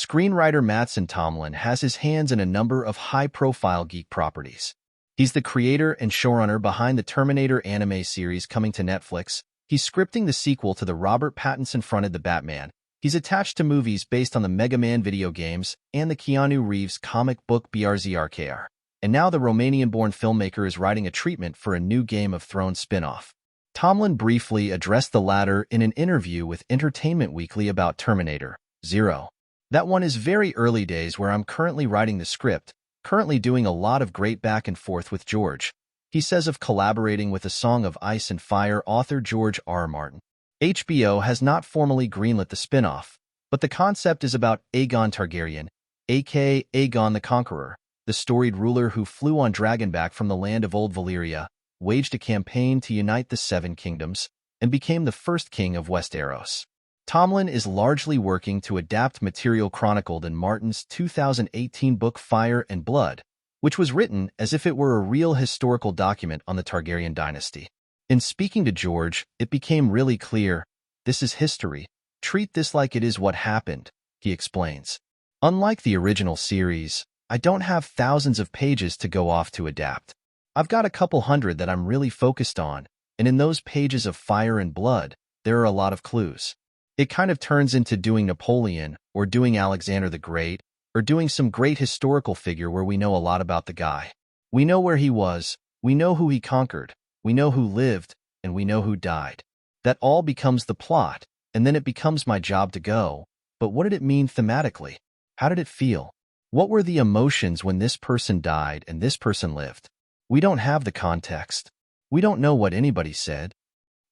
Screenwriter Mattson Tomlin has his hands in a number of high-profile geek properties. He's the creator and showrunner behind the Terminator anime series coming to Netflix. He's scripting the sequel to the Robert Pattinson-fronted The Batman. He's attached to movies based on the Mega Man video games and the Keanu Reeves comic book BRZRKR. And now the Romanian-born filmmaker is writing a treatment for a new Game of Thrones spin-off. Tomlin briefly addressed the latter in an interview with Entertainment Weekly about Terminator 0. That one is very early days where I'm currently writing the script, currently doing a lot of great back and forth with George. He says of collaborating with A Song of Ice and Fire author George R. R. Martin. HBO has not formally greenlit the spin-off, but the concept is about Aegon Targaryen, aka Aegon the Conqueror, the storied ruler who flew on dragonback from the land of Old Valyria, waged a campaign to unite the Seven Kingdoms, and became the first king of Westeros. Tomlin is largely working to adapt material chronicled in Martin's 2018 book Fire and Blood, which was written as if it were a real historical document on the Targaryen dynasty. In speaking to George, it became really clear, this is history. Treat this like it is what happened, he explains. Unlike the original series, I don't have thousands of pages to go off to adapt. I've got a couple hundred that I'm really focused on, and in those pages of Fire and Blood, there are a lot of clues. It kind of turns into doing Napoleon, or doing Alexander the Great, or doing some great historical figure where we know a lot about the guy. We know where he was, we know who he conquered, we know who lived, and we know who died. That all becomes the plot, and then it becomes my job to go, but what did it mean thematically? How did it feel? What were the emotions when this person died and this person lived? We don't have the context. We don't know what anybody said.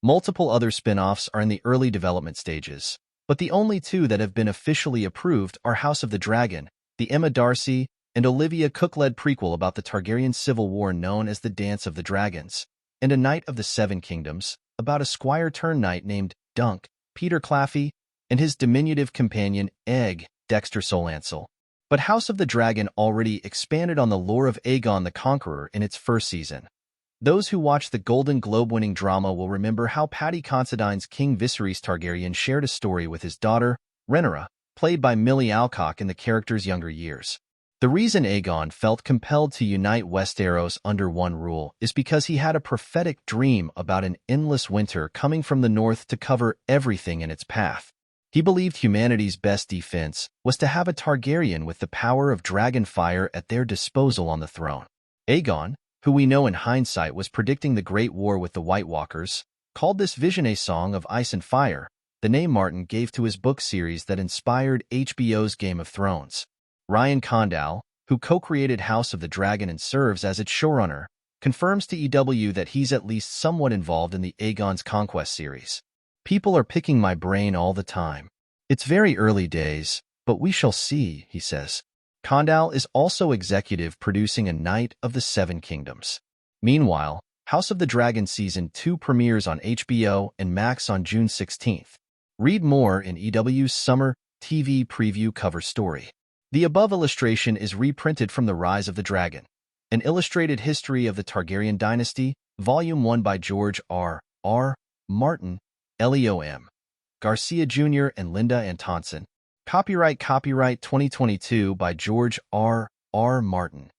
Multiple other spin-offs are in the early development stages, but the only two that have been officially approved are House of the Dragon, the Emma Darcy and Olivia Cook-led prequel about the Targaryen civil war known as the Dance of the Dragons, and A Knight of the Seven Kingdoms, about a squire-turned-knight named Dunk, Peter Claffey, and his diminutive companion, Egg, Dexter Solancel. But House of the Dragon already expanded on the lore of Aegon the Conqueror in its first season. Those who watched the Golden Globe-winning drama will remember how Paddy Considine's King Viserys Targaryen shared a story with his daughter, Rhaenyra, played by Millie Alcock in the character's younger years. The reason Aegon felt compelled to unite Westeros under one rule is because he had a prophetic dream about an endless winter coming from the north to cover everything in its path. He believed humanity's best defense was to have a Targaryen with the power of dragon fire at their disposal on the throne. Aegon, who we know in hindsight was predicting the Great War with the White Walkers, called this vision A Song of Ice and Fire, the name Martin gave to his book series that inspired HBO's Game of Thrones. Ryan Condal, who co-created House of the Dragon and serves as its showrunner, confirms to EW that he's at least somewhat involved in the Aegon's Conquest series. People are picking my brain all the time. It's very early days, but we shall see, he says. Condal is also executive producing A Knight of the Seven Kingdoms. Meanwhile, House of the Dragon Season 2 premieres on HBO and Max on June 16th. Read more in EW's Summer TV Preview cover story. The above illustration is reprinted from The Rise of the Dragon, An Illustrated History of the Targaryen Dynasty, Volume 1 by George R. R. Martin, Elio M. Garcia Jr. and Linda Antonsen. Copyright 2022 by George R. R. Martin.